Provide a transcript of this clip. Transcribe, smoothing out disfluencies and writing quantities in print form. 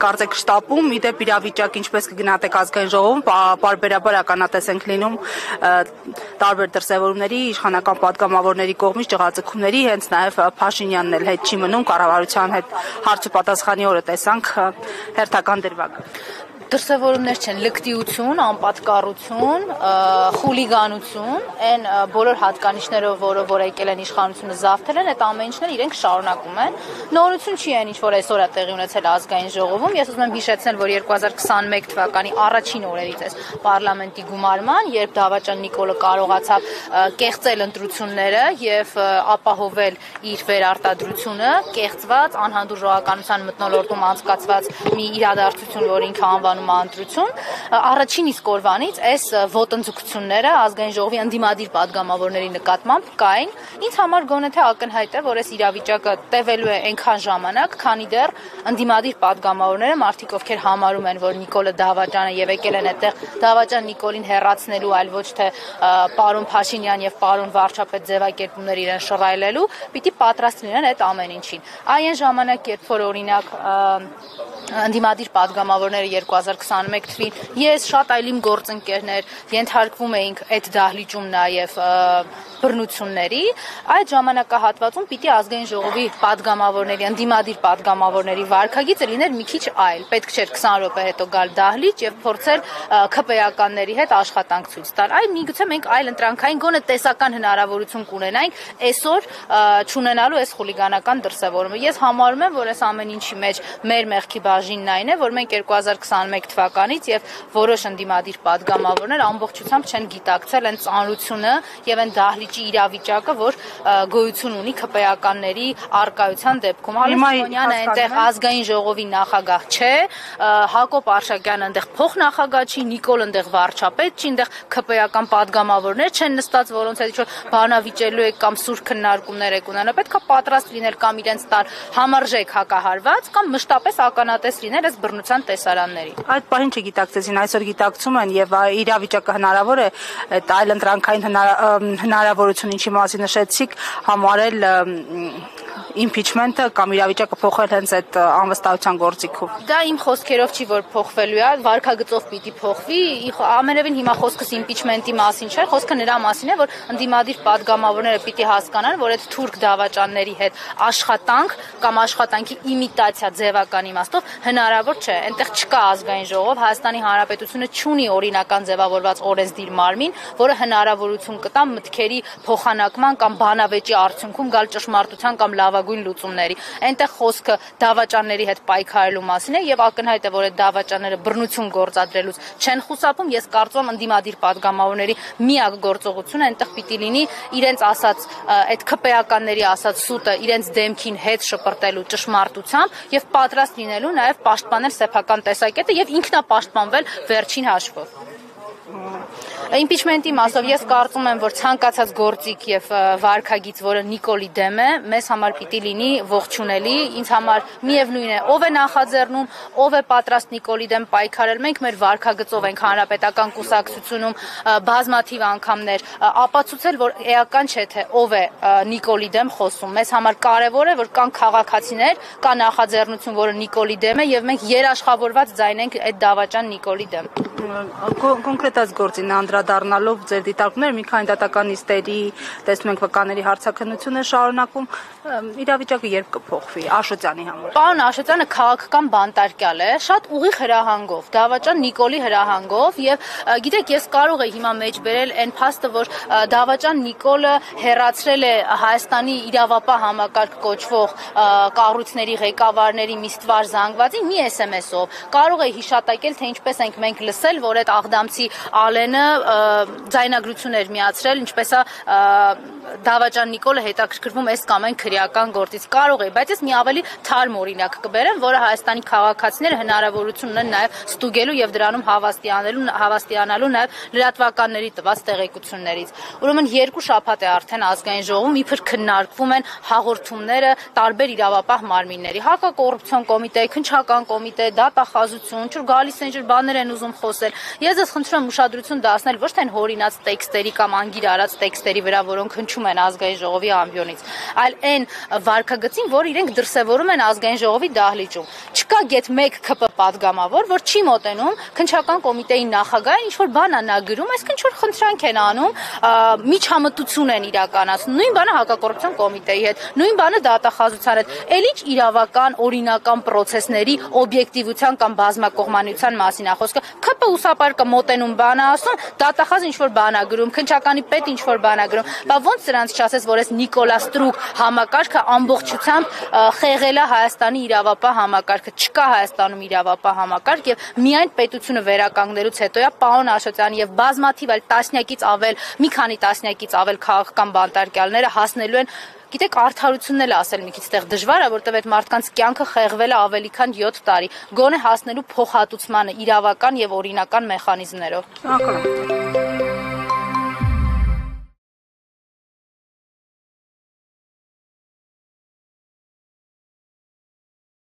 կարծեք շտապում, իդեպ իրավիճակ ինչպես կգնահատեք ազգային ժողովում, պարբերաբար ականատես ենք լինում տարբեր դրսևորումների, իշխանական պատգամավորների կողմից ջղաձգումների, հենց նաև Փաշինյանն էլ հետ չի մնում, կառավարության հետ հարց ու պատասխանի օրը տեսանք հերթական դրվագ։ Դրսևորումներ չեն, լկտիություն, անպատկառություն, խուլիգանություն, այն բոլոր հատկանիշներով, որ եկել են իշխանությունը զավթել են, այդ ամեն ինչները իրենք շարունակում են։ Նորություն չի այն, ինչ որ այսօր է տեղի ունեցել ազգային ժողովում։ Ես ուզում եմ հիշեցնել, որ 2021 թվականի առաջին օրերից էս պարլամենտի գումարման, երբ Դավաճան Նիկոլը կարողացավ կեղծել ընտրությունները եւ ապահովել իր վերարտադրությունը, կեղծված անհանդուր ժողովրդականության մթնոլորտում անցկացված մի իրադարձություն, որ ինքը անվանում ընտրություն, առաջին իսկ օրվանից այս ոտնձգությունները ազգային ժողովի ընդդիմադիր պատգամավորների նկատմամբ կային։ Ինձ համար գոնե թե ակնհայտ է, որ այս իրավիճակը տևելու է այնքան ժամանակ, քանի դեռ ընդդիմադիր պատգամավորները, մարդիկ ովքեր համարում են, որ Նիկոլը Դավաճանը եւ եկել են այդտեղ Դավաճան Նիկոլին հեռացնելու, այլ ոչ թե պարոն Փաշինյան եւ պարոն վարչապետ ձևակերպումներ իրեն շռայլելու, պիտի պատրաստ լինեն այդ ամեն ինչին։ Այն ժամանակ, երբ որ օրինակ ընդդիմադիր պատգամավորները 2021 թվին ես շատ այլ իմ գործընկերներ ենթարկվում էինք այդ դահլիճում նաև բռնությունների, այդ ժամանակահատվածում պիտի ազգային ժողովի պատգամավորների, ընդդիմադիր պատգամավորների վարքագիծը լիներ մի քիչ այլ։ Պետք չէր 20 րոպե հետո գալ դահլիճ եւ փորձել ՔՊ-ականների հետ աշխատանք ցույց տալ։ Այ միգուցե մենք այլ ընտրանքային գոնե տեսական հնարավորություն կունենայինք այսօր չունենալու այս խուլիգանական դրսևորումը։ Ես համարում եմ, որ այս ամեն ինչի մեջ մեր մեղքի բաժինն այն է, որ մենք 2021 թվականից եւ որոշ ընդդիմադիր պատգամավորներ ամբողջությամբ չեն գիտակցել այն ծանրությունը եւ այն դահլիճի իրավիճակը, որ գոյություն ունի ՔՊ-ականների արկայության դեպքում։ Հալիմոնյանը այնտեղ ազգային ժողովի նախագահ չէ, Հակոբ Արշակյանը այնտեղ փոխնախագահ չի, Նիկոլը այնտեղ վարչապետ չի, այնտեղ ՔՊ-ական պատգամավորներ չեն նստած, որոնց հետ ինչ-որ բանավիճելու եք կամ սուր քննարկումներ եք ունենա։ Պետք է պատրաստ լինել կամ իրենց տալ համարժեք հակահարված կամ մշտապես ականատես լինել այս բռնության տեսարանների։ Այդ պահին չգիտակցեցին, այսօր գիտակցում են եւ իրավիճակը հնարավոր է այդ այլ ընտրանքային հնարավորություն, ինչի մասին նշեցիք, համարել impeachment-ը կամ իրավիճակը փոխել հենց այդ անվստահության գործիքով։ Դա իմ խոսքերով չի, որ փոխվելու է, վարքագծով պիտի փոխվի։ Ամենևին հիմա խոսքս impeachment-ի մասին չէ, խոսքը նրա մասին է, որ ընդդիմադիր պատգամավորները պիտի հասկանան, որ այդ թուրք դավաճանների հետ աշխատանք կամ աշխատանքի իմիտացիա ձևական իմաստով հնարավոր չէ։ Այնտեղ չկա ազգային ժողով, Հայաստանի Հանրապետությունը չունի օրինական ձևավորված օրենսդիր մարմին, որը հնարավորություն կտա մտքերի փոխանակման կամ բանավեճի արդյունքում գալ ճշմարտության կամ լավագույն լուծումների։ Այնտեղ խոսքը դավաճանների հետ պայքարելու մասին է եւ ակնհայտ է, որ այդ դավաճանները բռնություն գործադրելուց չեն խուսափում։ Ես կարծում եմ ընդդիմադիր պատգամավորների միակ գործողությունը այնտեղ պիտի լինի իրենց ասած այդ ՔՊ-ականների ասած սուտը իրենց դեմքին հետ շպրտելու ճշմարտությամբ եւ պատրաստ լինելու նաեւ պաշտպանել սեփական տեսակետը եւ ինքնապաշտպանվել վերջին հաշվով։ Impeachment-ի մասով ես կարծում եմ, որ ցանկացած գործիք եւ վարքագիծ, որը Նիկոլի դեմ է, մեզ համար պիտի լինի ողջունելի, ինձ համար միևնույն է, ով է նախաձեռնում, ով է պատրաստ Նիկոլի դեմ պայքարել, մենք մեր վարքագծով ենք հանրապետական կուսակցությունում բազմաթիվ անգամներ ապացուցել, որ էական չէ թե ով է Նիկոլի դեմ խոսում։ Մեզ համար կարևոր է, որ կան քաղաքացիներ, կա նախաձեռնություն, որը Նիկոլի դեմ է եւ մենք երաշխավորված ձայն ենք այդ դավաճան Նիկոլի դեմ։ Կոնկրետ գործին անդրադառնալով ձեր դիտարկումները մի քանի դատական նիստերի տեսնում ենք վկաների հարցաքննություն է շարունակվում, իրավիճակը երբ կփոխվի Աշոտյանի համար։ Պարոն Աշոտյանը քաղաքական բանտարկյալ է, շատ ուղիղ հրահանգով, Դավաճան Նիկոլի հրահանգով եւ գիտեք, ես կարող եմ հիմա մեջ բերել այն փաստը, որ Դավաճան Նիկոլը հերացրել է Հայաստանի իրավապահ համակարգ կոչվող կառույցների ղեկավարների մի ստվար զանգվածին մի SMS-ով։ Կարող է հիշատակել, թե ինչպես ենք մենք լսել, որ այդ աղդամցի Ալենը ձայնագրություններ միացրել, ինչպես է Դավաճան Նիկոլը հետաքրքրվում այս կամ այն քրեական գործից, կարող է, բայց ես մի ավելի թարմ օրինակ կբերեմ, որը Հայաստանի քաղաքացիները հնարավորություն ունեն նաև ստուգելու եւ դրանում հավաստիանալու նաև լրատվականների տված տեղեկություններից։ Ուրեմն 2 շաբաթ է արդեն ազգային ժողովում իբր քննարկվում են հաղորդումները տարբեր իրավապահ մարմինների, հակակոռուպցիոն կոմիտե, քննչական կոմիտե, դատախազություն, ինչ որ գալիս են ինչ բաներ են ուզում խոսել։ Ես ձեզ խնդրում եմ ուշադրություն դարձնել ոչ թե հորինած տեքստերի կամ անգիր արած տեքստերի վրա, որոնք փչում են ազգային ժողովի ամբիոնից, այլ այն վարքագծին, որ իրենք դրսևորում են ազգային ժողովի դահլիճում։ Չկա գեթ 1 ՔՊ падգամավոր, որ չի մոտենում քննչական կոմիտեի նախագահին, ինչ որ բան նա գրում, այսինքն ինչ որ խնդրանք են անում, միջամտություն են իրականացնում։ Նույն բանը հակակոռուպցիոն կոմիտեի հետ, նույն բանը դատախազության հետ։ Էլի իրավական, օրինական process-ների օբյեկտիվության կամ բազմակողմանության մասին է խոսքը։ ՔՊ ուսապարկը մոտենում բան է ասում, դատախազը ինչ որ բան է գրում, քննչականի պետ ինչ որ բան է գրում։ Բա ոնց սրանց չասես, որ այս Նիկոլա Ստրուկ համակարգը ամբողջությամբ խեղել է Հայաստանի իրավապահ համակարգը։ Չկա Հայաստանում իրավապահ համակարգ եւ միայն պետությունը վերականգնելուց հետո է պարոն Աշոտյանի եւ բազմաթիվ այլ տասնյակից ավել, մի քանի տասնյակից ավել քաղաքական բանտարկյալները հասնելու են։ Գիտեք, արդարությունն էլ ասել մի քիչ տեղ դժվար է, որտեղ այդ մարդկանց կյանքը խեղվել է ավելի քան 7 տարի։ Գոնե հասնելու փոխհատուցմանը իրավական եւ օրինական մեխանիզմներով։ Շնորհակալ եմ։